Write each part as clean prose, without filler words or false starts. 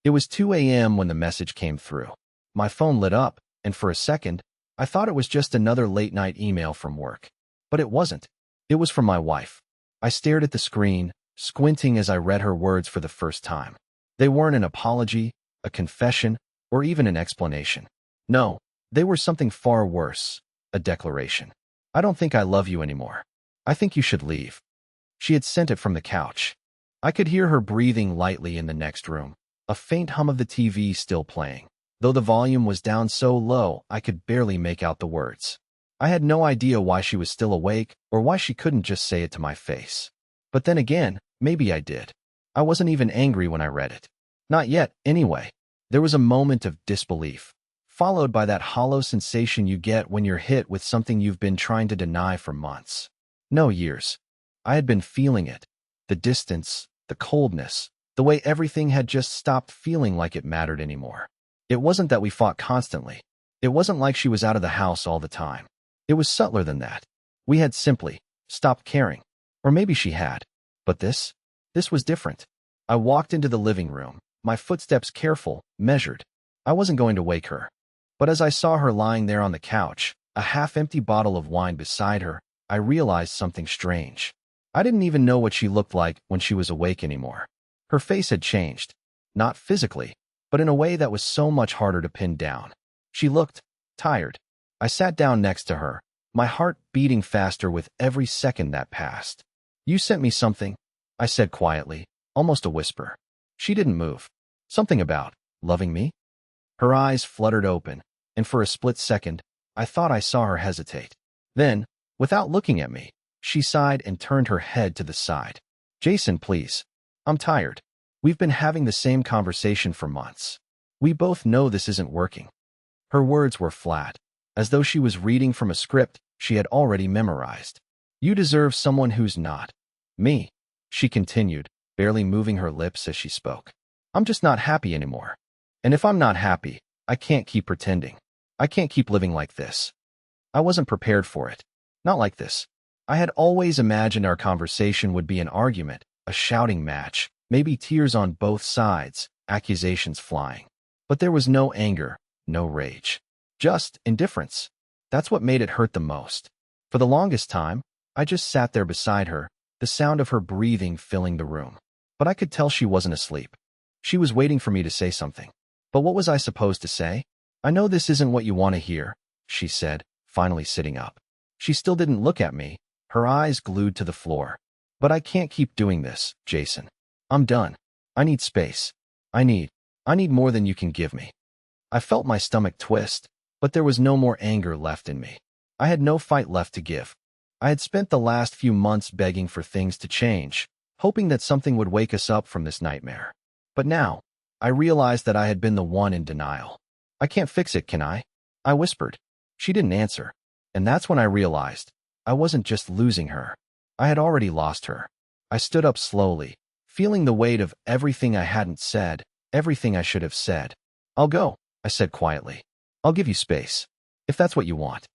It was 2 a.m. when the message came through. My phone lit up, and for a second, I thought it was just another late-night email from work. But it wasn't. It was from my wife. I stared at the screen, squinting as I read her words for the first time. They weren't an apology, a confession, or even an explanation. No, they were something far worse, a declaration. I don't think I love you anymore. I think you should leave. She had sent it from the couch. I could hear her breathing lightly in the next room, a faint hum of the TV still playing. Though the volume was down so low, I could barely make out the words. I had no idea why she was still awake or why she couldn't just say it to my face. But then again, maybe I did. I wasn't even angry when I read it. Not yet, anyway. There was a moment of disbelief, followed by that hollow sensation you get when you're hit with something you've been trying to deny for months. No, years. I had been feeling it. The distance, the coldness, the way everything had just stopped feeling like it mattered anymore. It wasn't that we fought constantly. It wasn't like she was out of the house all the time. It was subtler than that. We had simply stopped caring. Or maybe she had. But this was different. I walked into the living room, my footsteps careful, measured. I wasn't going to wake her. But as I saw her lying there on the couch, a half-empty bottle of wine beside her, I realized something strange. I didn't even know what she looked like when she was awake anymore. Her face had changed. Not physically, but in a way that was so much harder to pin down. She looked tired. I sat down next to her, my heart beating faster with every second that passed. "You sent me something," I said quietly, almost a whisper. She didn't move. "Something about loving me?" Her eyes fluttered open, and for a split second, I thought I saw her hesitate. Then, without looking at me, she sighed and turned her head to the side. "Jason, please. I'm tired. We've been having the same conversation for months. We both know this isn't working." Her words were flat, as though she was reading from a script she had already memorized. "You deserve someone who's not me," she continued, barely moving her lips as she spoke. "I'm just not happy anymore. And if I'm not happy, I can't keep pretending. I can't keep living like this." I wasn't prepared for it. Not like this. I had always imagined our conversation would be an argument, a shouting match, maybe tears on both sides, accusations flying. But there was no anger, no rage. Just indifference. That's what made it hurt the most. For the longest time, I just sat there beside her, the sound of her breathing filling the room. But I could tell she wasn't asleep. She was waiting for me to say something. But what was I supposed to say? "I know this isn't what you want to hear," she said, finally sitting up. She still didn't look at me, her eyes glued to the floor. "But I can't keep doing this, Jason. I'm done. I need space. I need more than you can give me." I felt my stomach twist, but there was no more anger left in me. I had no fight left to give. I had spent the last few months begging for things to change, hoping that something would wake us up from this nightmare. But now, I realized that I had been the one in denial. "I can't fix it, can I?" I whispered. She didn't answer. And that's when I realized I wasn't just losing her. I had already lost her. I stood up slowly, feeling the weight of everything I hadn't said, everything I should have said. "I'll go," I said quietly. "I'll give you space, if that's what you want."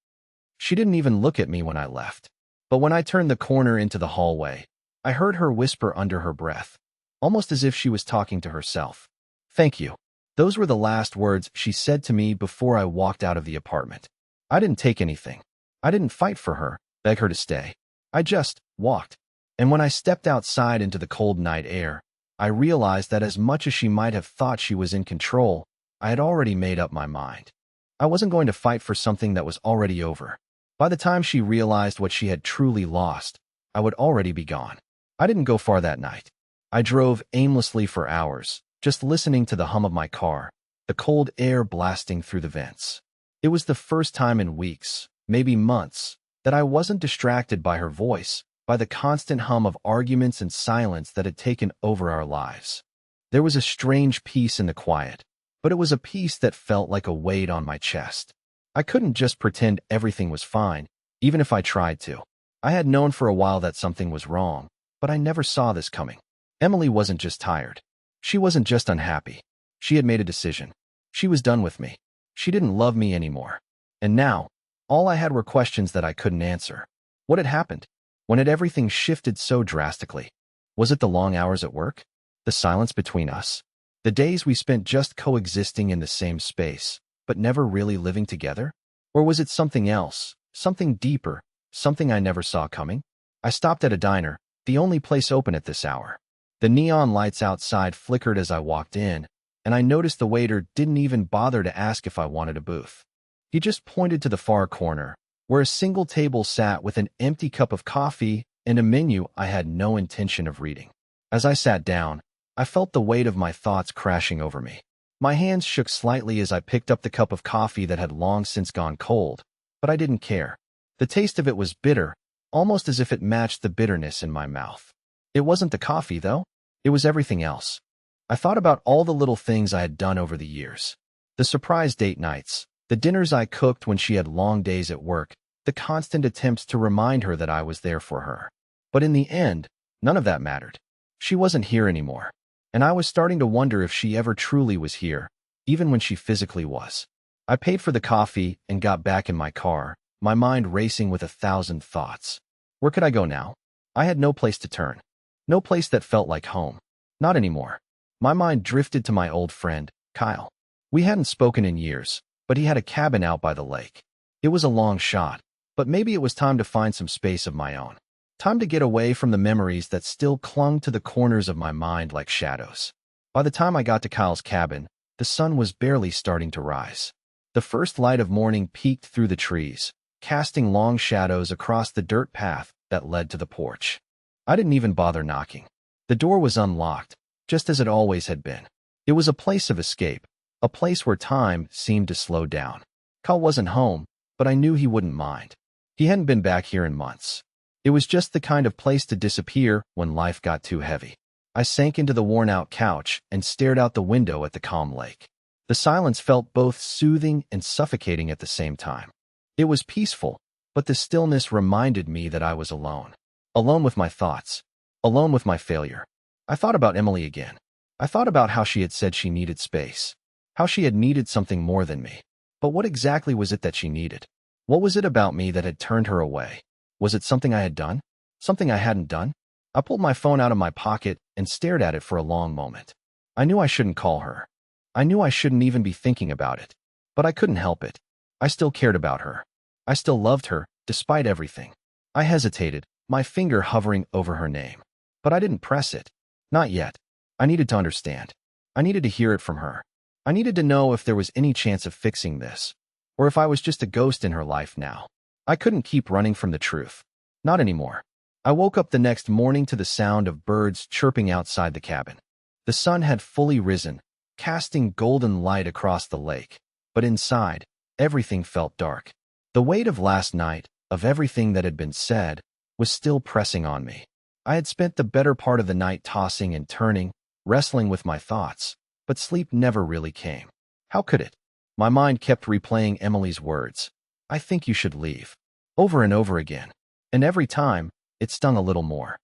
She didn't even look at me when I left. But when I turned the corner into the hallway, I heard her whisper under her breath, almost as if she was talking to herself. "Thank you." Those were the last words she said to me before I walked out of the apartment. I didn't take anything. I didn't fight for her, beg her to stay. I just walked. And when I stepped outside into the cold night air, I realized that as much as she might have thought she was in control, I had already made up my mind. I wasn't going to fight for something that was already over. By the time she realized what she had truly lost, I would already be gone. I didn't go far that night. I drove aimlessly for hours, just listening to the hum of my car, the cold air blasting through the vents. It was the first time in weeks, maybe months, that I wasn't distracted by her voice, by the constant hum of arguments and silence that had taken over our lives. There was a strange peace in the quiet, but it was a peace that felt like a weight on my chest. I couldn't just pretend everything was fine, even if I tried to. I had known for a while that something was wrong, but I never saw this coming. Emily wasn't just tired. She wasn't just unhappy. She had made a decision. She was done with me. She didn't love me anymore. And now, all I had were questions that I couldn't answer. What had happened? When had everything shifted so drastically? Was it the long hours at work? The silence between us? The days we spent just coexisting in the same space, but never really living together? Or was it something else, something deeper, something I never saw coming? I stopped at a diner, the only place open at this hour. The neon lights outside flickered as I walked in, and I noticed the waiter didn't even bother to ask if I wanted a booth. He just pointed to the far corner, where a single table sat with an empty cup of coffee and a menu I had no intention of reading. As I sat down, I felt the weight of my thoughts crashing over me. My hands shook slightly as I picked up the cup of coffee that had long since gone cold, but I didn't care. The taste of it was bitter, almost as if it matched the bitterness in my mouth. It wasn't the coffee, though. It was everything else. I thought about all the little things I had done over the years. The surprise date nights, the dinners I cooked when she had long days at work, the constant attempts to remind her that I was there for her. But in the end, none of that mattered. She wasn't here anymore, and I was starting to wonder if she ever truly was here, even when she physically was. I paid for the coffee and got back in my car, my mind racing with 1,000 thoughts. Where could I go now? I had no place to turn. No place that felt like home. Not anymore. My mind drifted to my old friend, Kyle. We hadn't spoken in years, but he had a cabin out by the lake. It was a long shot, but maybe it was time to find some space of my own. Time to get away from the memories that still clung to the corners of my mind like shadows. By the time I got to Kyle's cabin, the sun was barely starting to rise. The first light of morning peeked through the trees, casting long shadows across the dirt path that led to the porch. I didn't even bother knocking. The door was unlocked, just as it always had been. It was a place of escape, a place where time seemed to slow down. Kyle wasn't home, but I knew he wouldn't mind. He hadn't been back here in months. It was just the kind of place to disappear when life got too heavy. I sank into the worn-out couch and stared out the window at the calm lake. The silence felt both soothing and suffocating at the same time. It was peaceful, but the stillness reminded me that I was alone. Alone with my thoughts. Alone with my failure. I thought about Emily again. I thought about how she had said she needed space. How she had needed something more than me. But what exactly was it that she needed? What was it about me that had turned her away? Was it something I had done? Something I hadn't done? I pulled my phone out of my pocket and stared at it for a long moment. I knew I shouldn't call her. I knew I shouldn't even be thinking about it. But I couldn't help it. I still cared about her. I still loved her, despite everything. I hesitated, my finger hovering over her name. But I didn't press it. Not yet. I needed to understand. I needed to hear it from her. I needed to know if there was any chance of fixing this, or if I was just a ghost in her life now. I couldn't keep running from the truth. Not anymore. I woke up the next morning to the sound of birds chirping outside the cabin. The sun had fully risen, casting golden light across the lake. But inside, everything felt dark. The weight of last night, of everything that had been said, was still pressing on me. I had spent the better part of the night tossing and turning, wrestling with my thoughts, but sleep never really came. How could it? My mind kept replaying Emily's words. I think you should leave. Over and over again. And every time, it stung a little more.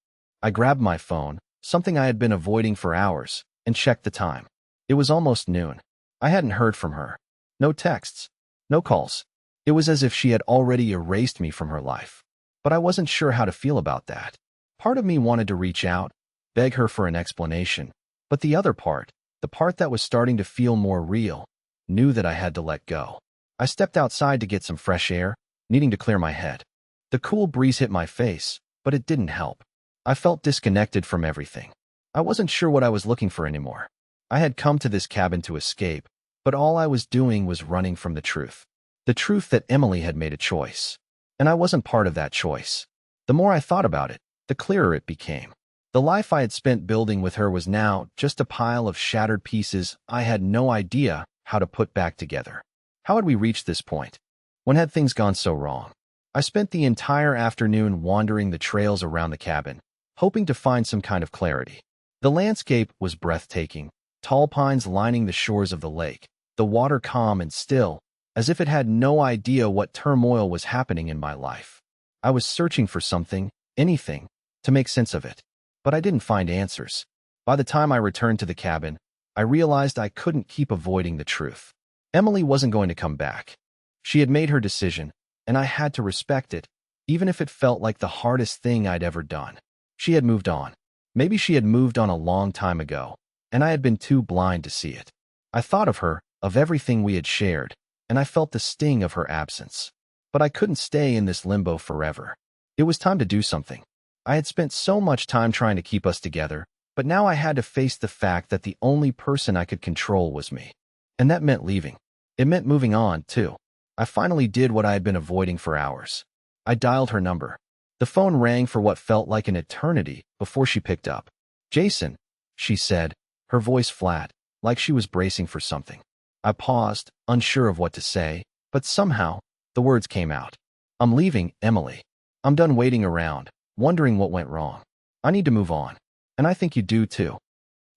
I grabbed my phone, something I had been avoiding for hours, and checked the time. It was almost noon. I hadn't heard from her. No texts. No calls. It was as if she had already erased me from her life. But I wasn't sure how to feel about that. Part of me wanted to reach out, beg her for an explanation. But the other part, the part that was starting to feel more real, knew that I had to let go. I stepped outside to get some fresh air, needing to clear my head. The cool breeze hit my face, but it didn't help. I felt disconnected from everything. I wasn't sure what I was looking for anymore. I had come to this cabin to escape, but all I was doing was running from the truth. The truth that Emily had made a choice. And I wasn't part of that choice. The more I thought about it, the clearer it became. The life I had spent building with her was now just a pile of shattered pieces I had no idea how to put back together. How had we reached this point? When had things gone so wrong? I spent the entire afternoon wandering the trails around the cabin, hoping to find some kind of clarity. The landscape was breathtaking, tall pines lining the shores of the lake, the water calm and still, as if it had no idea what turmoil was happening in my life. I was searching for something, anything, to make sense of it. But I didn't find answers. By the time I returned to the cabin, I realized I couldn't keep avoiding the truth. Emily wasn't going to come back. She had made her decision, and I had to respect it, even if it felt like the hardest thing I'd ever done. She had moved on. Maybe she had moved on a long time ago, and I had been too blind to see it. I thought of her, of everything we had shared, and I felt the sting of her absence. But I couldn't stay in this limbo forever. It was time to do something. I had spent so much time trying to keep us together, but now I had to face the fact that the only person I could control was me. And that meant leaving. It meant moving on, too. I finally did what I had been avoiding for hours. I dialed her number. The phone rang for what felt like an eternity before she picked up. "Jason," she said, her voice flat, like she was bracing for something. I paused, unsure of what to say, but somehow, the words came out. "I'm leaving, Emily. I'm done waiting around, wondering what went wrong. I need to move on. And I think you do too."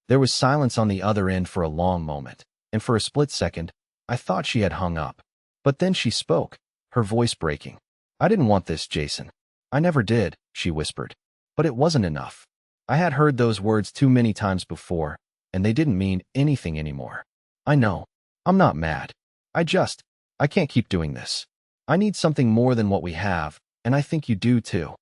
There was silence on the other end for a long moment, and for a split second, I thought she had hung up. But then she spoke, her voice breaking. "I didn't want this, Jason. I never did," she whispered. But it wasn't enough. I had heard those words too many times before, and they didn't mean anything anymore. "I know. I'm not mad. I can't keep doing this. I need something more than what we have, and I think you do too."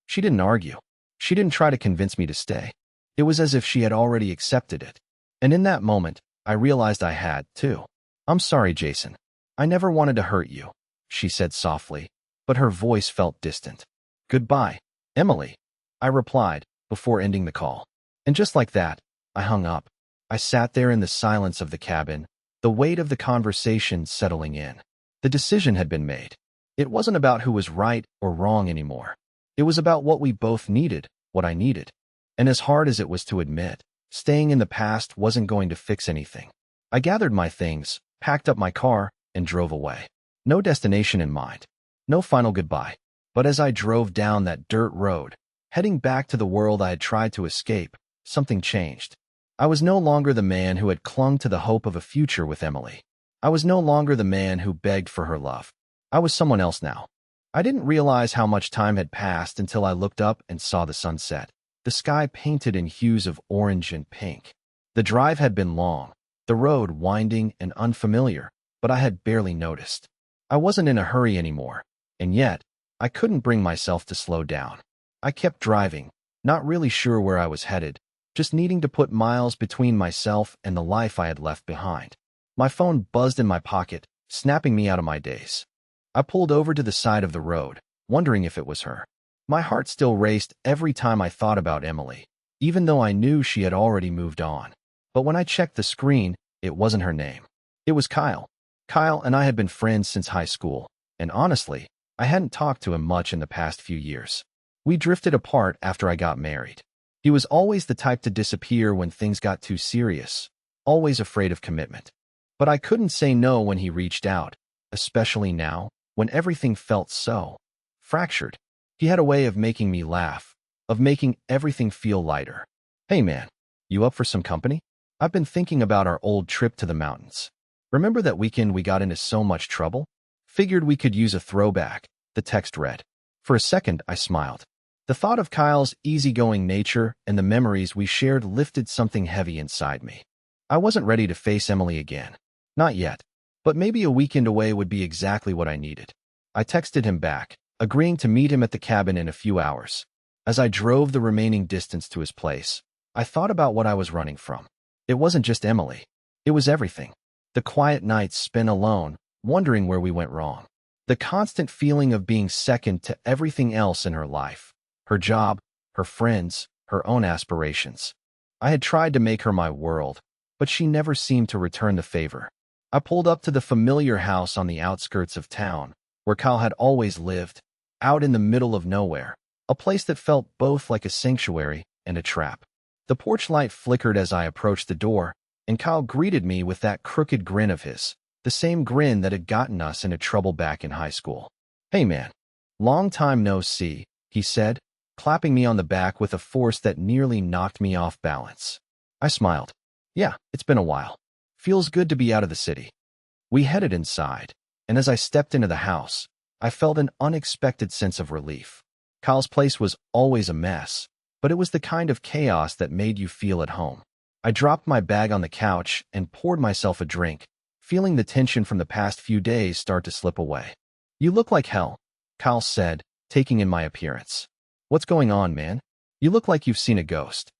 She didn't argue. She didn't try to convince me to stay. It was as if she had already accepted it. And in that moment, I realized I had, too. "I'm sorry, Jason. I never wanted to hurt you," she said softly, but her voice felt distant. "Goodbye, Emily," I replied, before ending the call. And just like that, I hung up. I sat there in the silence of the cabin, the weight of the conversation settling in. The decision had been made. It wasn't about who was right or wrong anymore. It was about what we both needed, what I needed. And as hard as it was to admit, staying in the past wasn't going to fix anything. I gathered my things, packed up my car, and drove away. No destination in mind. No final goodbye. But as I drove down that dirt road, heading back to the world I had tried to escape, something changed. I was no longer the man who had clung to the hope of a future with Emily. I was no longer the man who begged for her love. I was someone else now. I didn't realize how much time had passed until I looked up and saw the sunset. The sky painted in hues of orange and pink. The drive had been long, the road winding and unfamiliar, but I had barely noticed. I wasn't in a hurry anymore, and yet, I couldn't bring myself to slow down. I kept driving, not really sure where I was headed, just needing to put miles between myself and the life I had left behind. My phone buzzed in my pocket, snapping me out of my daze. I pulled over to the side of the road, wondering if it was her. My heart still raced every time I thought about Emily, even though I knew she had already moved on. But when I checked the screen, it wasn't her name. It was Kyle. Kyle and I had been friends since high school, and honestly, I hadn't talked to him much in the past few years. We drifted apart after I got married. He was always the type to disappear when things got too serious, always afraid of commitment. But I couldn't say no when he reached out, especially now, when everything felt so fractured. He had a way of making me laugh, of making everything feel lighter. "Hey man, you up for some company? I've been thinking about our old trip to the mountains. Remember that weekend we got into so much trouble? Figured we could use a throwback," the text read. For a second, I smiled. The thought of Kyle's easygoing nature and the memories we shared lifted something heavy inside me. I wasn't ready to face Emily again. Not yet. But maybe a weekend away would be exactly what I needed. I texted him back, agreeing to meet him at the cabin in a few hours. As I drove the remaining distance to his place, I thought about what I was running from. It wasn't just Emily. It was everything. The quiet nights spent alone, wondering where we went wrong. The constant feeling of being second to everything else in her life. Her job, her friends, her own aspirations. I had tried to make her my world, but she never seemed to return the favor. I pulled up to the familiar house on the outskirts of town, where Kyle had always lived, out in the middle of nowhere, a place that felt both like a sanctuary and a trap. The porch light flickered as I approached the door, and Kyle greeted me with that crooked grin of his, the same grin that had gotten us into trouble back in high school. "Hey man, long time no see," he said, clapping me on the back with a force that nearly knocked me off balance. I smiled. "Yeah, it's been a while. Feels good to be out of the city." We headed inside, and as I stepped into the house, I felt an unexpected sense of relief. Kyle's place was always a mess, but it was the kind of chaos that made you feel at home. I dropped my bag on the couch and poured myself a drink, feeling the tension from the past few days start to slip away. "You look like hell," Kyle said, taking in my appearance. "What's going on, man? You look like you've seen a ghost."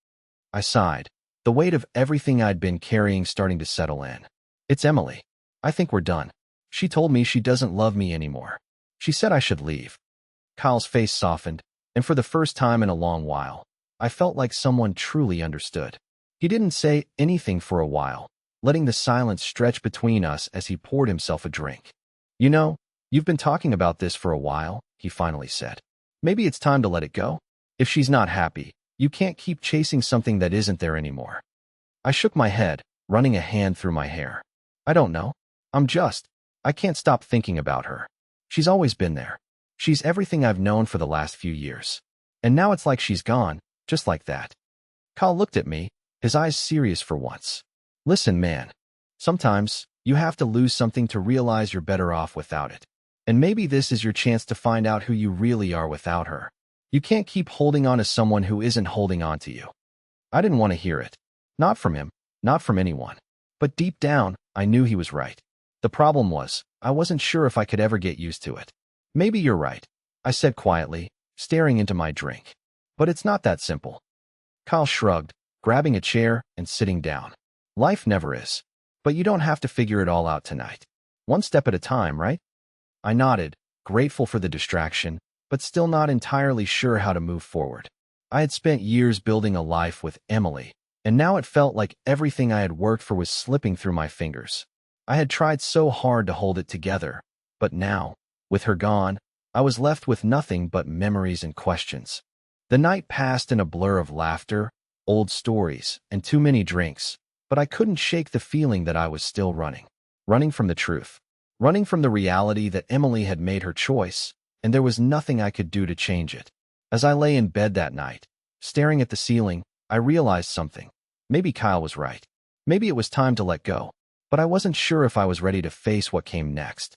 I sighed. The the weight of everything I'd been carrying starting to settle in. It's Emily. I think we're done. She told me she doesn't love me anymore. She said I should leave. Kyle's face softened, and for the first time in a long while, I felt like someone truly understood. He didn't say anything for a while, letting the silence stretch between us as he poured himself a drink. You know, you've been talking about this for a while, he finally said. Maybe it's time to let it go? If she's not happy, you can't keep chasing something that isn't there anymore. I shook my head, running a hand through my hair. I don't know. I can't stop thinking about her. She's always been there. She's everything I've known for the last few years. And now it's like she's gone, just like that. Kyle looked at me, his eyes serious for once. Listen, man. Sometimes, you have to lose something to realize you're better off without it. And maybe this is your chance to find out who you really are without her. You can't keep holding on to someone who isn't holding on to you. I didn't want to hear it. Not from him, not from anyone. But deep down, I knew he was right. The problem was, I wasn't sure if I could ever get used to it. Maybe you're right, I said quietly, staring into my drink. But it's not that simple. Kyle shrugged, grabbing a chair and sitting down. Life never is. But you don't have to figure it all out tonight. One step at a time, right? I nodded, grateful for the distraction, but still not entirely sure how to move forward. I had spent years building a life with Emily, and now it felt like everything I had worked for was slipping through my fingers. I had tried so hard to hold it together, but now, with her gone, I was left with nothing but memories and questions. The night passed in a blur of laughter, old stories, and too many drinks, but I couldn't shake the feeling that I was still running. Running from the truth. Running from the reality that Emily had made her choice, and there was nothing I could do to change it. As I lay in bed that night, staring at the ceiling, I realized something. Maybe Kyle was right. Maybe it was time to let go. But I wasn't sure if I was ready to face what came next.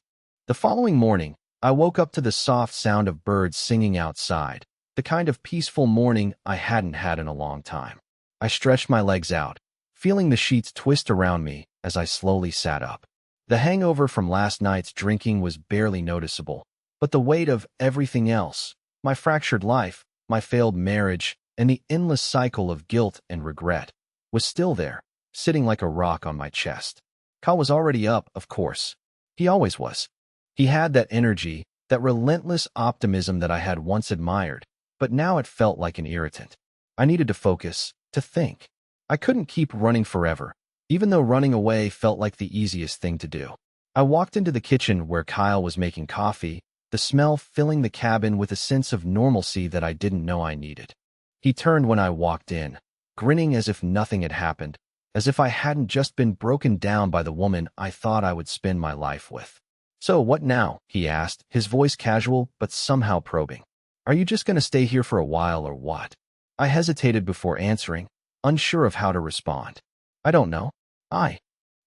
The following morning, I woke up to the soft sound of birds singing outside, the kind of peaceful morning I hadn't had in a long time. I stretched my legs out, feeling the sheets twist around me as I slowly sat up. The hangover from last night's drinking was barely noticeable, but the weight of everything else, my fractured life, my failed marriage, and the endless cycle of guilt and regret, was still there, sitting like a rock on my chest. Kyle was already up, of course. He always was. He had that energy, that relentless optimism that I had once admired, but now it felt like an irritant. I needed to focus, to think. I couldn't keep running forever, even though running away felt like the easiest thing to do. I walked into the kitchen where Kyle was making coffee, the smell filling the cabin with a sense of normalcy that I didn't know I needed. He turned when I walked in, grinning as if nothing had happened, as if I hadn't just been broken down by the woman I thought I would spend my life with. So what now? He asked, his voice casual but somehow probing. Are you just going to stay here for a while or what? I hesitated before answering, unsure of how to respond. I don't know. I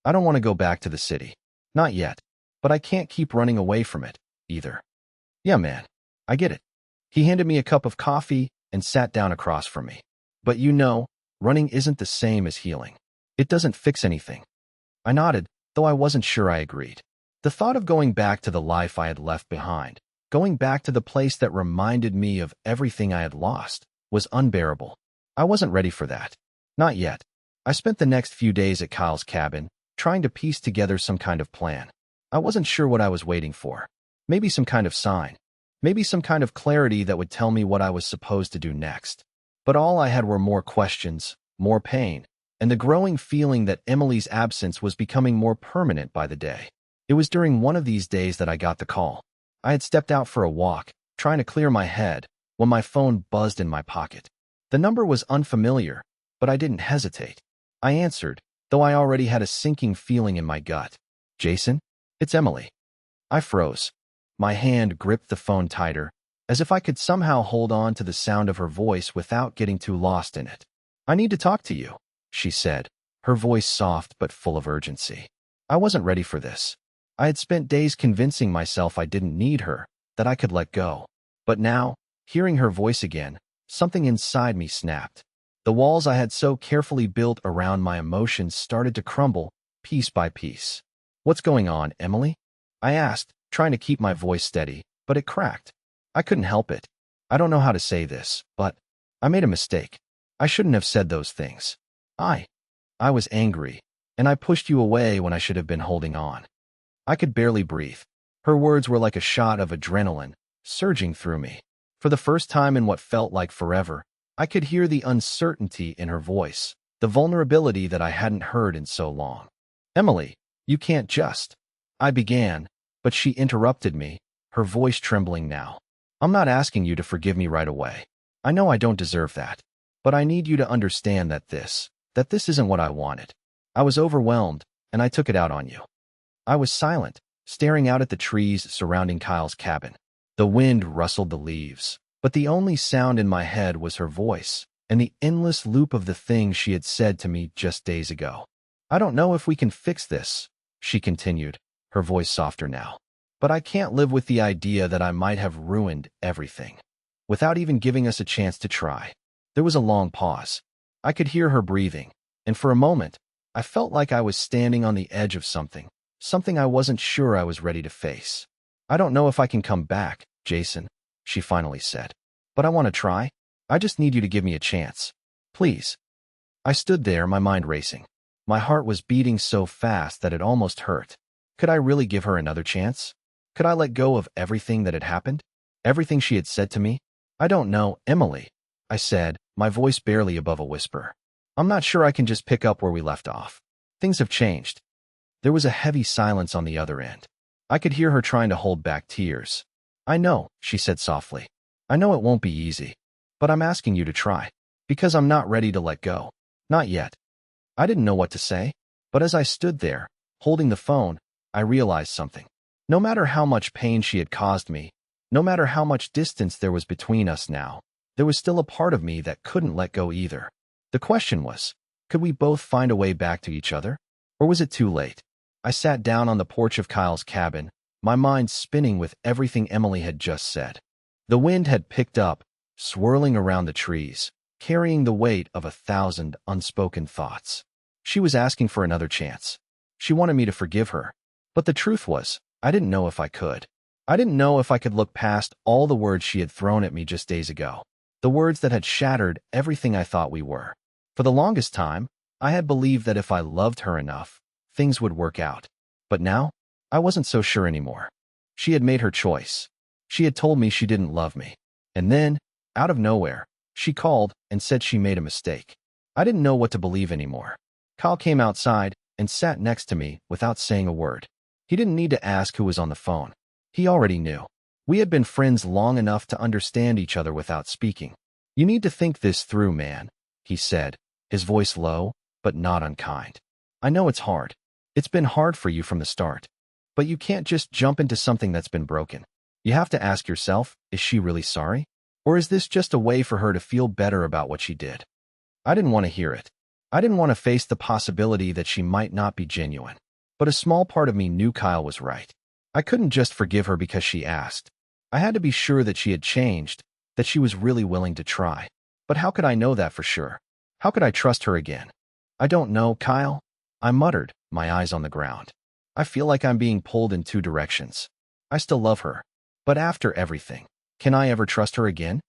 don't want to go back to the city. Not yet. But I can't keep running away from it, either. Yeah, man. I get it. He handed me a cup of coffee and sat down across from me. But you know, running isn't the same as healing. It doesn't fix anything. I nodded, though I wasn't sure I agreed. The thought of going back to the life I had left behind, going back to the place that reminded me of everything I had lost, was unbearable. I wasn't ready for that. Not yet. I spent the next few days at Kyle's cabin, trying to piece together some kind of plan. I wasn't sure what I was waiting for. Maybe some kind of sign. Maybe some kind of clarity that would tell me what I was supposed to do next. But all I had were more questions, more pain, and the growing feeling that Emily's absence was becoming more permanent by the day. It was during one of these days that I got the call. I had stepped out for a walk, trying to clear my head, when my phone buzzed in my pocket. The number was unfamiliar, but I didn't hesitate. I answered, though I already had a sinking feeling in my gut. Jason? It's Emily. I froze. My hand gripped the phone tighter, as if I could somehow hold on to the sound of her voice without getting too lost in it. I need to talk to you, she said, her voice soft but full of urgency. I wasn't ready for this. I had spent days convincing myself I didn't need her, that I could let go. But now, hearing her voice again, something inside me snapped. The walls I had so carefully built around my emotions started to crumble, piece by piece. What's going on, Emily? I asked, trying to keep my voice steady, but it cracked. I couldn't help it. I don't know how to say this, but I made a mistake. I shouldn't have said those things. I was angry, and I pushed you away when I should have been holding on. I could barely breathe. Her words were like a shot of adrenaline, surging through me. For the first time in what felt like forever, I could hear the uncertainty in her voice, the vulnerability that I hadn't heard in so long. Emily, you can't just. I began, but she interrupted me, her voice trembling now. I'm not asking you to forgive me right away. I know I don't deserve that. But I need you to understand that this isn't what I wanted. I was overwhelmed, and I took it out on you. I was silent, staring out at the trees surrounding Kyle's cabin. The wind rustled the leaves, but the only sound in my head was her voice and the endless loop of the things she had said to me just days ago. I don't know if we can fix this, she continued, her voice softer now. But I can't live with the idea that I might have ruined everything, without even giving us a chance to try. There was a long pause. I could hear her breathing, and for a moment, I felt like I was standing on the edge of something I wasn't sure I was ready to face. I don't know if I can come back, Jason, she finally said. But I want to try. I just need you to give me a chance. Please. I stood there, my mind racing. My heart was beating so fast that it almost hurt. Could I really give her another chance? Could I let go of everything that had happened? Everything she had said to me? I don't know, Emily, I said, my voice barely above a whisper. I'm not sure I can just pick up where we left off. Things have changed. There was a heavy silence on the other end. I could hear her trying to hold back tears. I know, she said softly. I know it won't be easy. But I'm asking you to try. Because I'm not ready to let go. Not yet. I didn't know what to say. But as I stood there, holding the phone, I realized something. No matter how much pain she had caused me, no matter how much distance there was between us now, there was still a part of me that couldn't let go either. The question was, could we both find a way back to each other? Or was it too late? I sat down on the porch of Kyle's cabin, my mind spinning with everything Emily had just said. The wind had picked up, swirling around the trees, carrying the weight of 1,000 unspoken thoughts. She was asking for another chance. She wanted me to forgive her. But the truth was, I didn't know if I could. I didn't know if I could look past all the words she had thrown at me just days ago. The words that had shattered everything I thought we were. For the longest time, I had believed that if I loved her enough, things would work out. But now, I wasn't so sure anymore. She had made her choice. She had told me she didn't love me. And then, out of nowhere, she called and said she made a mistake. I didn't know what to believe anymore. Kyle came outside and sat next to me without saying a word. He didn't need to ask who was on the phone. He already knew. We had been friends long enough to understand each other without speaking. You need to think this through, man, he said, his voice low, but not unkind. I know it's hard. It's been hard for you from the start. But you can't just jump into something that's been broken. You have to ask yourself, is she really sorry? Or is this just a way for her to feel better about what she did? I didn't want to hear it. I didn't want to face the possibility that she might not be genuine. But a small part of me knew Kyle was right. I couldn't just forgive her because she asked. I had to be sure that she had changed, that she was really willing to try. But how could I know that for sure? How could I trust her again? I don't know, Kyle, I muttered, my eyes on the ground. I feel like I'm being pulled in two directions. I still love her. But after everything, can I ever trust her again?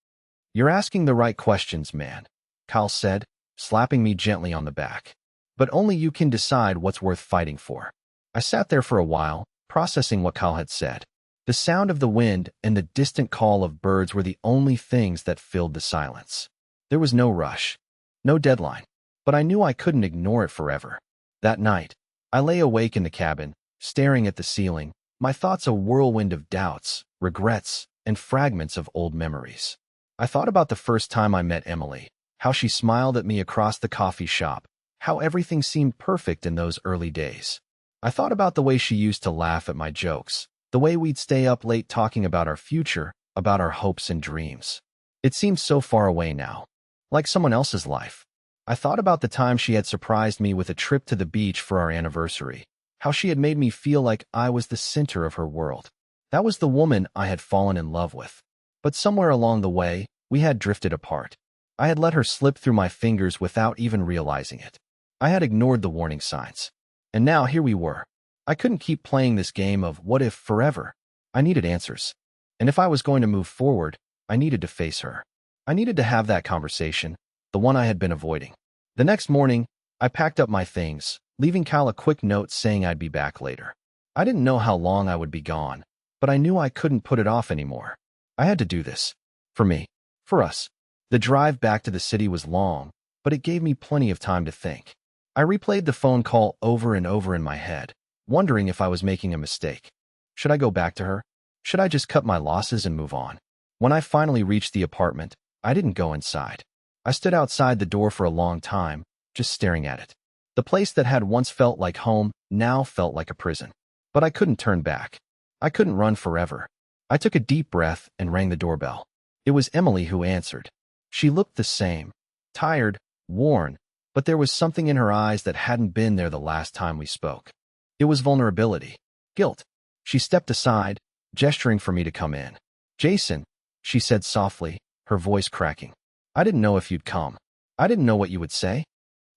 You're asking the right questions, man, Kyle said, slapping me gently on the back. But only you can decide what's worth fighting for. I sat there for a while, processing what Kyle had said. The sound of the wind and the distant call of birds were the only things that filled the silence. There was no rush, no deadline, but I knew I couldn't ignore it forever. That night, I lay awake in the cabin, staring at the ceiling, my thoughts a whirlwind of doubts, regrets, and fragments of old memories. I thought about the first time I met Emily, how she smiled at me across the coffee shop, how everything seemed perfect in those early days. I thought about the way she used to laugh at my jokes, the way we'd stay up late talking about our future, about our hopes and dreams. It seemed so far away now, like someone else's life. I thought about the time she had surprised me with a trip to the beach for our anniversary, how she had made me feel like I was the center of her world. That was the woman I had fallen in love with. But somewhere along the way, we had drifted apart. I had let her slip through my fingers without even realizing it. I had ignored the warning signs. And now here we were. I couldn't keep playing this game of what if forever. I needed answers. And if I was going to move forward, I needed to face her. I needed to have that conversation, the one I had been avoiding. The next morning, I packed up my things, leaving Cal a quick note saying I'd be back later. I didn't know how long I would be gone, but I knew I couldn't put it off anymore. I had to do this. For me. For us. The drive back to the city was long, but it gave me plenty of time to think. I replayed the phone call over and over in my head, wondering if I was making a mistake. Should I go back to her? Should I just cut my losses and move on? When I finally reached the apartment, I didn't go inside. I stood outside the door for a long time, just staring at it. The place that had once felt like home now felt like a prison. But I couldn't turn back. I couldn't run forever. I took a deep breath and rang the doorbell. It was Emily who answered. She looked the same, tired, worn, but there was something in her eyes that hadn't been there the last time we spoke. It was vulnerability, guilt. She stepped aside, gesturing for me to come in. "Jason," she said softly, her voice cracking. "I didn't know if you'd come. I didn't know what you would say."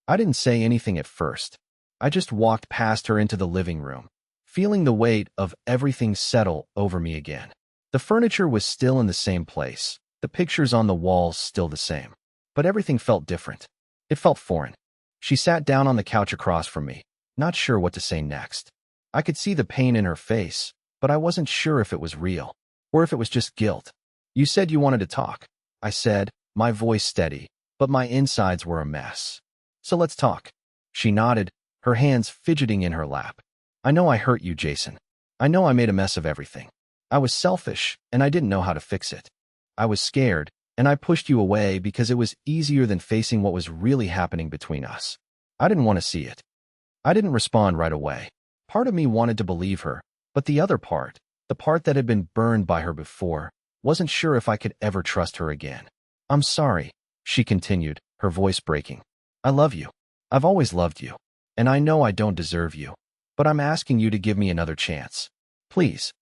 I didn't say anything at first. I just walked past her into the living room, feeling the weight of everything settle over me again. The furniture was still in the same place, the pictures on the walls still the same, but everything felt different. It felt foreign. She sat down on the couch across from me, not sure what to say next. I could see the pain in her face, but I wasn't sure if it was real, or if it was just guilt. "You said you wanted to talk," I said, my voice steady, but my insides were a mess. "So let's talk." She nodded, her hands fidgeting in her lap. "I know I hurt you, Jason. I know I made a mess of everything. I was selfish, and I didn't know how to fix it. I was scared, and I pushed you away because it was easier than facing what was really happening between us. I didn't want to see it." I didn't respond right away. Part of me wanted to believe her, but the other part, the part that had been burned by her before, wasn't sure if I could ever trust her again. "I'm sorry," she continued, her voice breaking. "I love you. I've always loved you. And I know I don't deserve you. But I'm asking you to give me another chance. Please."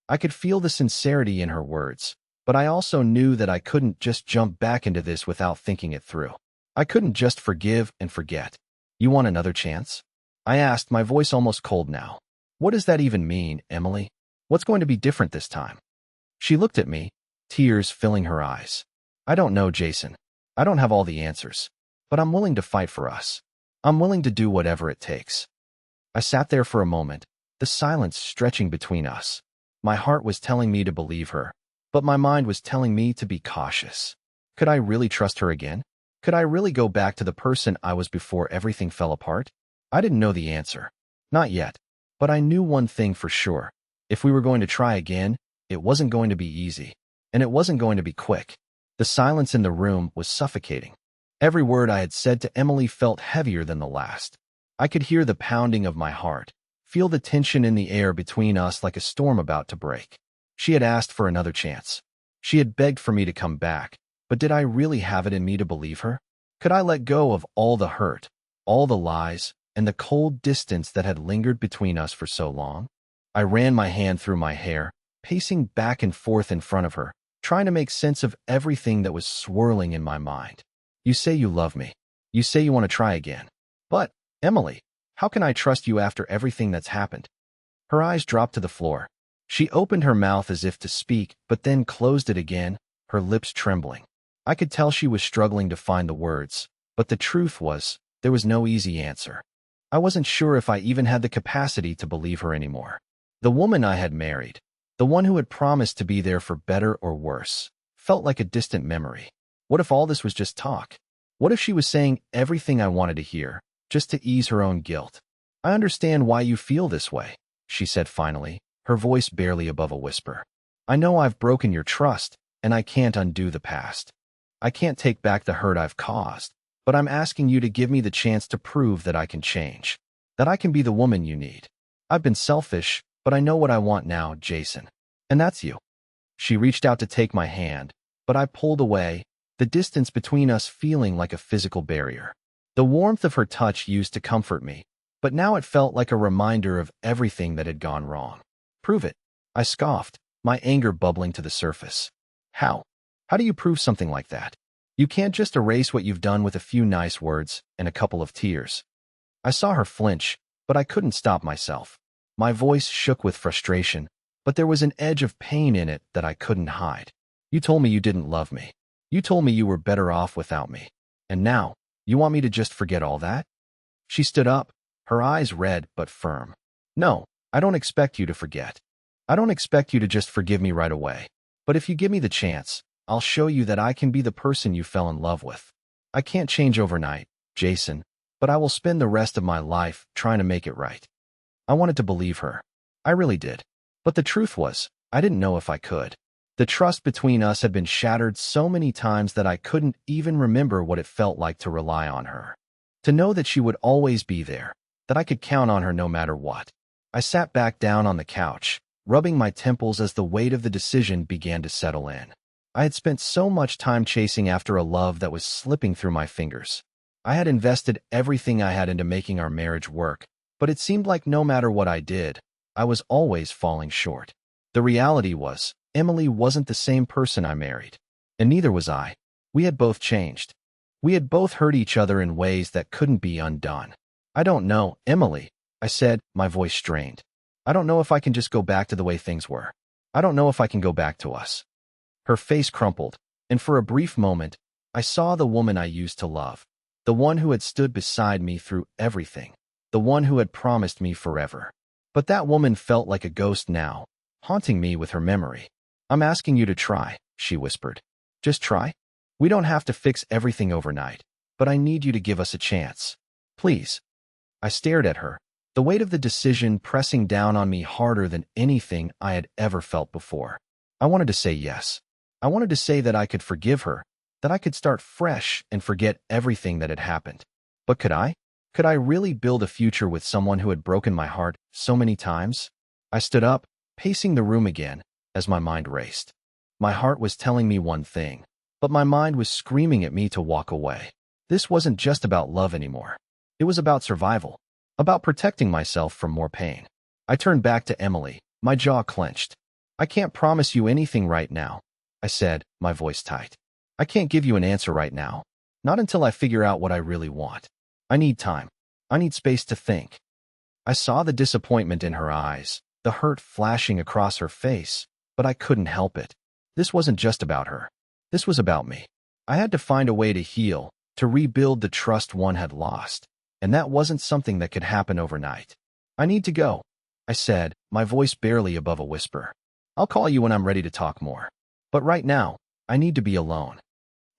I could feel the sincerity in her words, but I also knew that I couldn't just jump back into this without thinking it through. I couldn't just forgive and forget. "You want another chance?" I asked, my voice almost cold now. "What does that even mean, Emily? What's going to be different this time?" She looked at me, tears filling her eyes. "I don't know, Jason. I don't have all the answers. But I'm willing to fight for us. I'm willing to do whatever it takes." I sat there for a moment, the silence stretching between us. My heart was telling me to believe her, but my mind was telling me to be cautious. Could I really trust her again? Could I really go back to the person I was before everything fell apart? I didn't know the answer. Not yet. But I knew one thing for sure. If we were going to try again, it wasn't going to be easy. And it wasn't going to be quick. The silence in the room was suffocating. Every word I had said to Emily felt heavier than the last. I could hear the pounding of my heart, feel the tension in the air between us like a storm about to break. She had asked for another chance. She had begged for me to come back, but did I really have it in me to believe her? Could I let go of all the hurt, all the lies, and the cold distance that had lingered between us for so long? I ran my hand through my hair, pacing back and forth in front of her, trying to make sense of everything that was swirling in my mind. "You say you love me. You say you want to try again. But, Emily, how can I trust you after everything that's happened?" Her eyes dropped to the floor. She opened her mouth as if to speak, but then closed it again, her lips trembling. I could tell she was struggling to find the words, but the truth was, there was no easy answer. I wasn't sure if I even had the capacity to believe her anymore. The woman I had married, the one who had promised to be there for better or worse, felt like a distant memory. What if all this was just talk? What if she was saying everything I wanted to hear, just to ease her own guilt? "I understand why you feel this way," she said finally, her voice barely above a whisper. "I know I've broken your trust, and I can't undo the past. I can't take back the hurt I've caused, but I'm asking you to give me the chance to prove that I can change, that I can be the woman you need. I've been selfish, but I know what I want now, Jason. And that's you." She reached out to take my hand, but I pulled away, the distance between us feeling like a physical barrier. The warmth of her touch used to comfort me, but now it felt like a reminder of everything that had gone wrong. "Prove it," I scoffed, my anger bubbling to the surface. "How? How do you prove something like that? You can't just erase what you've done with a few nice words and a couple of tears." I saw her flinch, but I couldn't stop myself. My voice shook with frustration, but there was an edge of pain in it that I couldn't hide. "You told me you didn't love me. You told me you were better off without me. And now, you want me to just forget all that?" She stood up, her eyes red but firm. No, I don't expect you to forget. I don't expect you to just forgive me right away. But if you give me the chance, I'll show you that I can be the person you fell in love with. I can't change overnight, Jason, but I will spend the rest of my life trying to make it right. I wanted to believe her. I really did. But the truth was, I didn't know if I could. The trust between us had been shattered so many times that I couldn't even remember what it felt like to rely on her. To know that she would always be there, that I could count on her no matter what. I sat back down on the couch, rubbing my temples as the weight of the decision began to settle in. I had spent so much time chasing after a love that was slipping through my fingers. I had invested everything I had into making our marriage work, but it seemed like no matter what I did, I was always falling short. The reality was, Emily wasn't the same person I married. And neither was I. We had both changed. We had both hurt each other in ways that couldn't be undone. I don't know, Emily, I said, my voice strained. I don't know if I can just go back to the way things were. I don't know if I can go back to us. Her face crumpled, and for a brief moment, I saw the woman I used to love. The one who had stood beside me through everything. The one who had promised me forever. But that woman felt like a ghost now, haunting me with her memory. I'm asking you to try, she whispered. Just try. We don't have to fix everything overnight, but I need you to give us a chance. Please. I stared at her, the weight of the decision pressing down on me harder than anything I had ever felt before. I wanted to say yes. I wanted to say that I could forgive her, that I could start fresh and forget everything that had happened. But could I? Could I really build a future with someone who had broken my heart so many times? I stood up, pacing the room again, as my mind raced. My heart was telling me one thing, but my mind was screaming at me to walk away. This wasn't just about love anymore. It was about survival, about protecting myself from more pain. I turned back to Emily, my jaw clenched. I can't promise you anything right now, I said, my voice tight. I can't give you an answer right now, not until I figure out what I really want. I need time. I need space to think. I saw the disappointment in her eyes, the hurt flashing across her face, but I couldn't help it. This wasn't just about her. This was about me. I had to find a way to heal, to rebuild the trust one had lost, and that wasn't something that could happen overnight. I need to go, I said, my voice barely above a whisper. I'll call you when I'm ready to talk more. But right now, I need to be alone.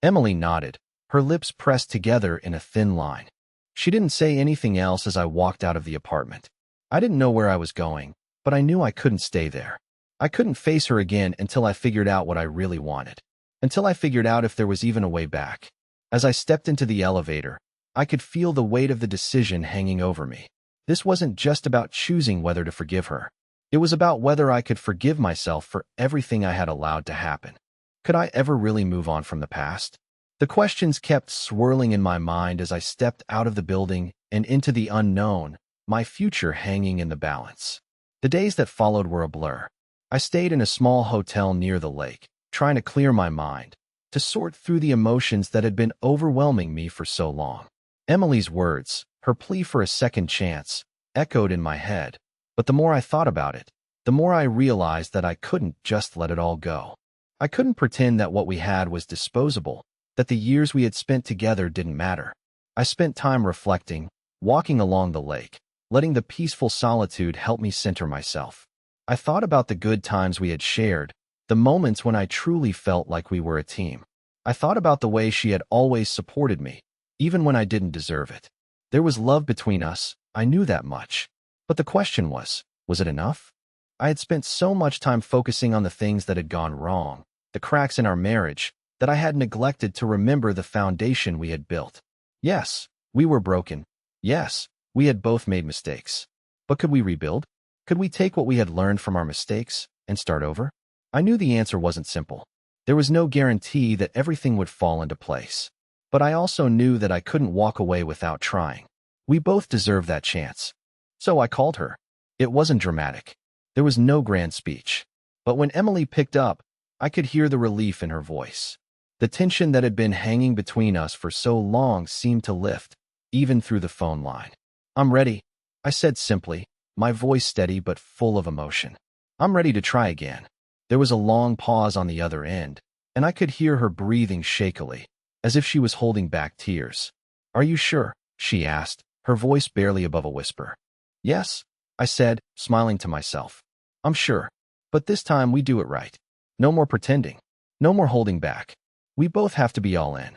Emily nodded, her lips pressed together in a thin line. She didn't say anything else as I walked out of the apartment. I didn't know where I was going, but I knew I couldn't stay there. I couldn't face her again until I figured out what I really wanted. Until I figured out if there was even a way back. As I stepped into the elevator, I could feel the weight of the decision hanging over me. This wasn't just about choosing whether to forgive her. It was about whether I could forgive myself for everything I had allowed to happen. Could I ever really move on from the past? The questions kept swirling in my mind as I stepped out of the building and into the unknown, my future hanging in the balance. The days that followed were a blur. I stayed in a small hotel near the lake, trying to clear my mind, to sort through the emotions that had been overwhelming me for so long. Emily's words, her plea for a second chance, echoed in my head, but the more I thought about it, the more I realized that I couldn't just let it all go. I couldn't pretend that what we had was disposable, that the years we had spent together didn't matter. I spent time reflecting, walking along the lake, letting the peaceful solitude help me center myself. I thought about the good times we had shared, the moments when I truly felt like we were a team. I thought about the way she had always supported me, even when I didn't deserve it. There was love between us, I knew that much. But the question was it enough? I had spent so much time focusing on the things that had gone wrong, the cracks in our marriage, that I had neglected to remember the foundation we had built. Yes, we were broken. Yes, we had both made mistakes. But could we rebuild? Could we take what we had learned from our mistakes and start over? I knew the answer wasn't simple. There was no guarantee that everything would fall into place. But I also knew that I couldn't walk away without trying. We both deserved that chance. So I called her. It wasn't dramatic. There was no grand speech. But when Emily picked up, I could hear the relief in her voice. The tension that had been hanging between us for so long seemed to lift, even through the phone line. I'm ready, I said simply, my voice steady but full of emotion. I'm ready to try again. There was a long pause on the other end, and I could hear her breathing shakily, as if she was holding back tears. Are you sure? She asked, her voice barely above a whisper. Yes, I said, smiling to myself. I'm sure. But this time we do it right. No more pretending. No more holding back. We both have to be all in.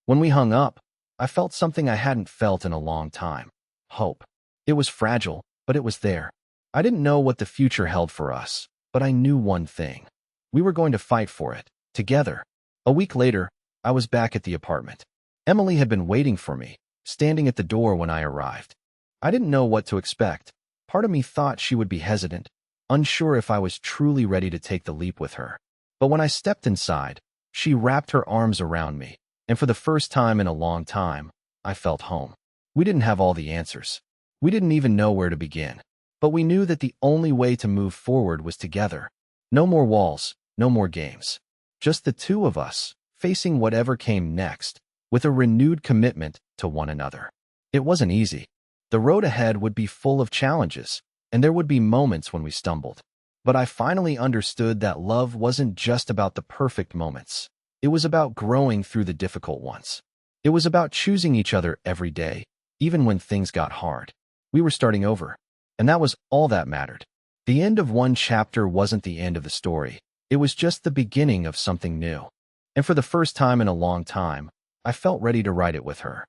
When we hung up, I felt something I hadn't felt in a long time. Hope. It was fragile, but it was there. I didn't know what the future held for us, but I knew one thing. We were going to fight for it, together. A week later, I was back at the apartment. Emily had been waiting for me, standing at the door when I arrived. I didn't know what to expect. Part of me thought she would be hesitant, unsure if I was truly ready to take the leap with her. But when I stepped inside, she wrapped her arms around me, and for the first time in a long time, I felt home. We didn't have all the answers. We didn't even know where to begin. But we knew that the only way to move forward was together. No more walls, no more games. Just the two of us, facing whatever came next, with a renewed commitment to one another. It wasn't easy. The road ahead would be full of challenges, and there would be moments when we stumbled. But I finally understood that love wasn't just about the perfect moments. It was about growing through the difficult ones. It was about choosing each other every day, even when things got hard. We were starting over, and that was all that mattered. The end of one chapter wasn't the end of the story. It was just the beginning of something new. And for the first time in a long time, I felt ready to write it with her.